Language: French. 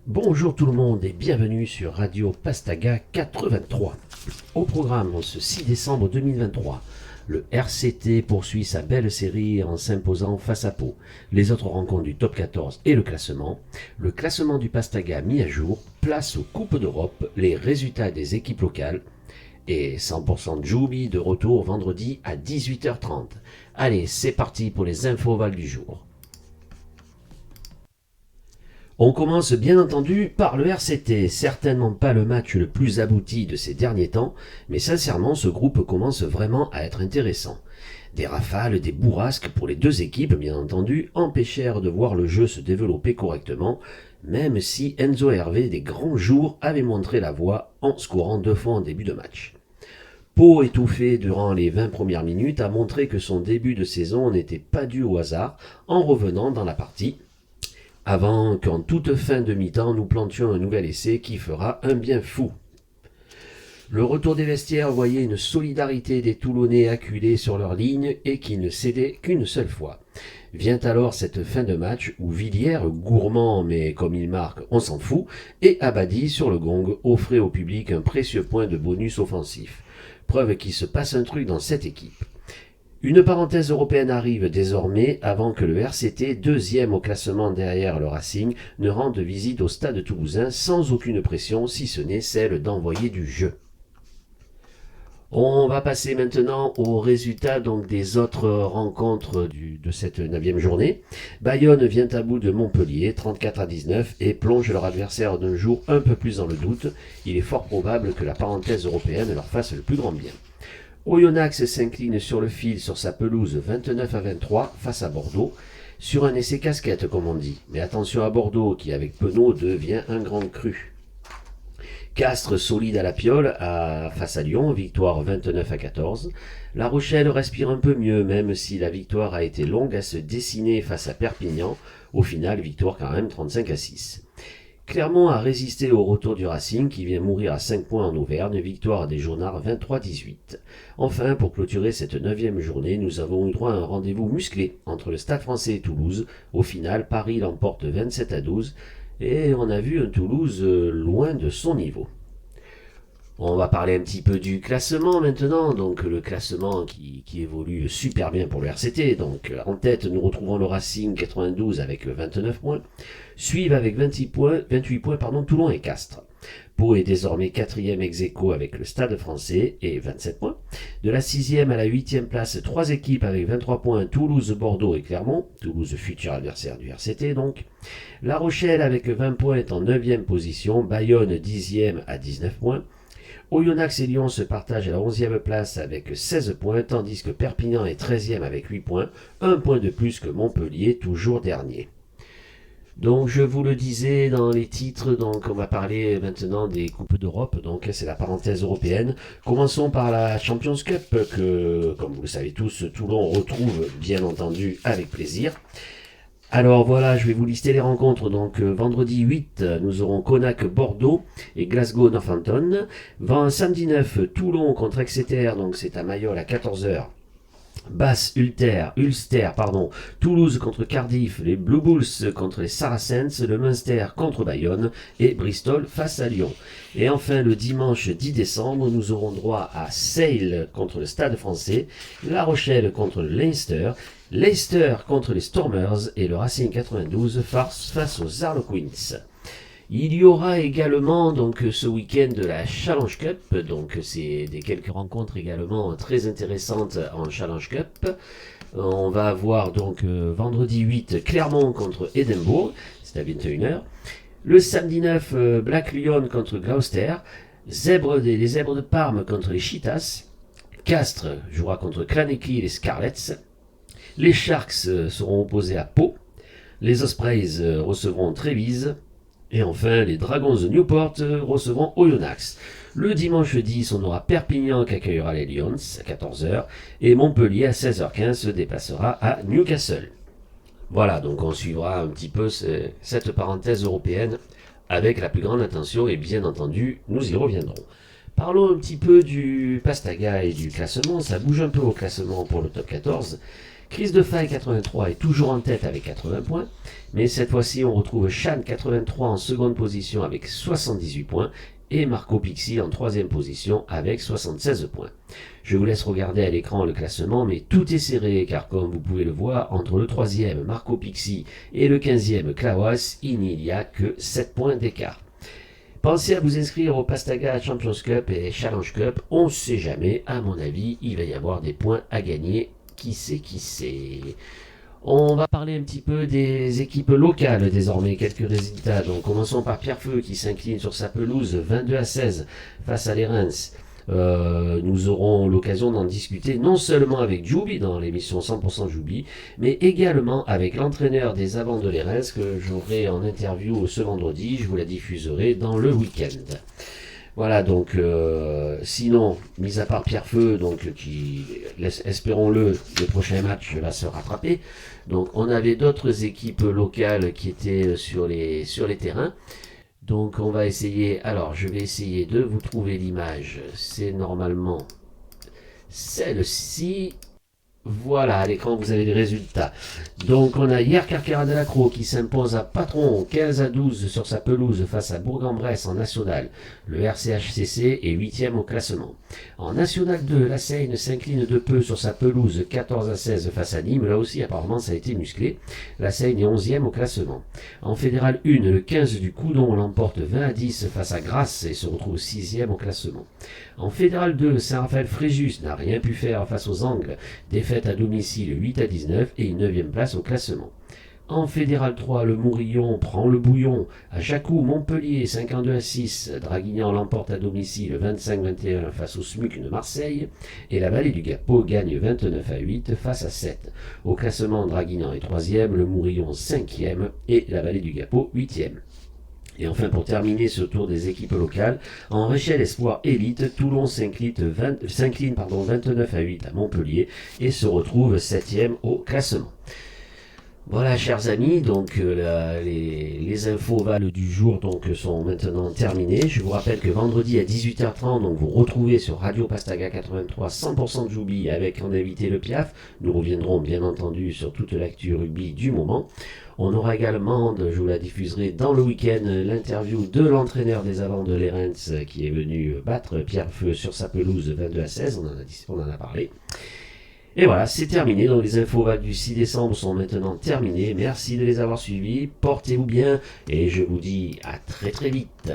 Bonjour tout le monde et bienvenue sur Radio Pastaga 83. Au programme en ce 6 décembre 2023, le RCT poursuit sa belle série en s'imposant face à Pau. Les autres rencontres du top 14 et le classement du Pastaga mis à jour, place aux Coupes d'Europe, les résultats des équipes locales et 100% de Joubi de retour vendredi à 18h30. Allez, c'est parti pour les infos Val du jour. On commence bien entendu par le RCT, certainement pas le match le plus abouti de ces derniers temps, mais sincèrement ce groupe commence vraiment à être intéressant. Des rafales, des bourrasques pour les deux équipes bien entendu empêchèrent de voir le jeu se développer correctement, même si Enzo Hervé des grands jours avait montré la voie en scorant 2 fois en début de match. Pau, étouffé durant les 20 premières minutes, a montré que son début de saison n'était pas dû au hasard en revenant dans la partie, avant qu'en toute fin de mi-temps nous plantions un nouvel essai qui fera un bien fou. Le retour des vestiaires voyait une solidarité des Toulonnais acculés sur leur ligne et qui ne cédaient qu'une seule fois. Vient alors cette fin de match où Villiers, gourmand mais comme il marque, on s'en fout, et Abadi sur le gong offrait au public un précieux point de bonus offensif. Preuve qu'il se passe un truc dans cette équipe. Une parenthèse européenne arrive désormais avant que le RCT, deuxième au classement derrière le Racing, ne rende visite au stade toulousain sans aucune pression si ce n'est celle d'envoyer du jeu. On va passer maintenant aux résultats des autres rencontres de cette 9e journée. Bayonne vient à bout de Montpellier, 34-19, et plonge leur adversaire d'un jour un peu plus dans le doute. Il est fort probable que la parenthèse européenne leur fasse le plus grand bien. Oyonnax s'incline sur le fil sur sa pelouse 29-23 face à Bordeaux, sur un essai casquette comme on dit. Mais attention à Bordeaux qui avec Penaud devient un grand cru. Castres solide à la piole face à Lyon, victoire 29-14. La Rochelle respire un peu mieux même si la victoire a été longue à se dessiner face à Perpignan. Au final, victoire quand même 35-6. Clermont a résisté au retour du Racing qui vient mourir à 5 points en Auvergne, victoire des Jaunards 23-18. Enfin, pour clôturer cette 9e journée, nous avons eu droit à un rendez-vous musclé entre le Stade Français et Toulouse. Au final, Paris l'emporte 27-12 et on a vu un Toulouse loin de son niveau. On va parler un petit peu du classement maintenant, donc le classement qui évolue super bien pour le RCT. Donc en tête, nous retrouvons le Racing 92 avec 29 points. Suivent avec 28 points Toulon et Castres. Pau est désormais 4e ex-aequo avec le Stade Français et 27 points. De la 6e à la 8e place, 3 équipes avec 23 points, Toulouse, Bordeaux et Clermont. Toulouse, futur adversaire du RCT donc. La Rochelle avec 20 points est en 9e position, Bayonne 10e à 19 points. Oyonnax et Lyon se partagent à la 11e place avec 16 points, tandis que Perpignan est 13e avec 8 points, un point de plus que Montpellier, toujours dernier. Donc je vous le disais dans les titres, donc on va parler maintenant des Coupes d'Europe, donc c'est la parenthèse européenne. Commençons par la Champions Cup que, comme vous le savez tous, Toulon retrouve bien entendu avec plaisir. Alors voilà, je vais vous lister les rencontres. Donc vendredi 8, nous aurons Connacht-Bordeaux et Glasgow-Northampton. Samedi 9, Toulon contre Exeter, donc c'est à Mayol à 14h. Ulster, Toulouse contre Cardiff, les Blue Bulls contre les Saracens, le Munster contre Bayonne et Bristol face à Lyon. Et enfin le dimanche 10 décembre, nous aurons droit à Sale contre le Stade Français, La Rochelle contre le Leinster, Leicester contre les Stormers et le Racing 92 face aux Harlequins. Il y aura également donc ce week-end de la Challenge Cup, donc c'est quelques rencontres également très intéressantes en Challenge Cup. On va avoir donc vendredi 8 Clermont contre Édimbourg, c'est à 21h. Le samedi 9 Black Lion contre Gloucester, les Zèbres de Parme contre les Cheetahs, Castres jouera contre Clanekey et les Scarlets. Les Sharks seront opposés à Pau, les Ospreys recevront Trévise. Et enfin, les Dragons de Newport recevront Oyonnax. Le dimanche 10, on aura Perpignan qui accueillera les Lions à 14h et Montpellier à 16h15 se déplacera à Newcastle. Voilà, donc on suivra un petit peu cette parenthèse européenne avec la plus grande attention et bien entendu, nous y reviendrons. Parlons un petit peu du Pastaga et du classement. Ça bouge un peu au classement pour le top 14. Chris de Faye 83 est toujours en tête avec 80 points, mais cette fois-ci on retrouve Shan 83 en seconde position avec 78 points et Marco Pixie en troisième position avec 76 points. Je vous laisse regarder à l'écran le classement, mais tout est serré car comme vous pouvez le voir, entre le 3e Marco Pixie et le 15e Klaus, il n'y a que 7 points d'écart. Pensez à vous inscrire au Pastaga Champions Cup et Challenge Cup, on ne sait jamais, à mon avis, il va y avoir des points à gagner, qui sait. On va parler un petit peu des équipes locales désormais, quelques résultats. Donc commençons par Pierrefeu qui s'incline sur sa pelouse 22-16 face à les Reims. Nous aurons l'occasion d'en discuter non seulement avec Joubi dans l'émission 100% Joubi, mais également avec l'entraîneur des Avants de l'Érens que j'aurai en interview ce vendredi. Je vous la diffuserai dans le week-end. Voilà, donc sinon, mis à part Pierrefeu, donc qui, espérons-le, le prochain match va se rattraper. Donc on avait d'autres équipes locales qui étaient sur les terrains. Donc on va essayer, alors je vais essayer de vous trouver l'image, c'est normalement celle-ci. Voilà, à l'écran vous avez les résultats. Donc on a hier Carquera de la Croix qui s'impose à Patron 15-12 sur sa pelouse face à Bourg-en-Bresse en National. Le RCHCC est 8e au classement. En National 2, la Seine s'incline de peu sur sa pelouse 14-16 face à Nîmes. Là aussi apparemment ça a été musclé. La Seine est 11e au classement. En Fédéral 1, le 15 du Coudon l'emporte 20-10 face à Grasse et se retrouve 6e au classement. En Fédéral 2, Saint-Raphaël-Fréjus n'a rien pu faire face aux Angles. Défaite à domicile 8-19 et une 9e place au classement. En Fédéral 3, le Mourillon prend le bouillon. À Jacou, Montpellier 52-6. Draguignan l'emporte à domicile 25-21 face au SMUC de Marseille. Et la Vallée du Gapot gagne 29-8 face à 7. Au classement, Draguignan est 3e, le Mourillon 5e et la Vallée du Gapot 8e. Et enfin, pour terminer ce tour des équipes locales, en Réchelle Espoir Élite, Toulon s'incline 29-8 à Montpellier et se retrouve 7e au classement. Voilà, chers amis, donc les infos valent du jour donc sont maintenant terminées. Je vous rappelle que vendredi à 18h30, donc vous retrouvez sur Radio Pastaga 83 100% de Joubi avec en invité le Piaf. Nous reviendrons bien entendu sur toute l'actu rugby du moment. On aura également, je vous la diffuserai dans le week-end, l'interview de l'entraîneur des Avants de l'Érens qui est venu battre Pierrefeu sur sa pelouse 22-16, on en a parlé. Et voilà, c'est terminé, donc les infos du 6 décembre sont maintenant terminées. Merci de les avoir suivis, portez-vous bien et je vous dis à très très vite.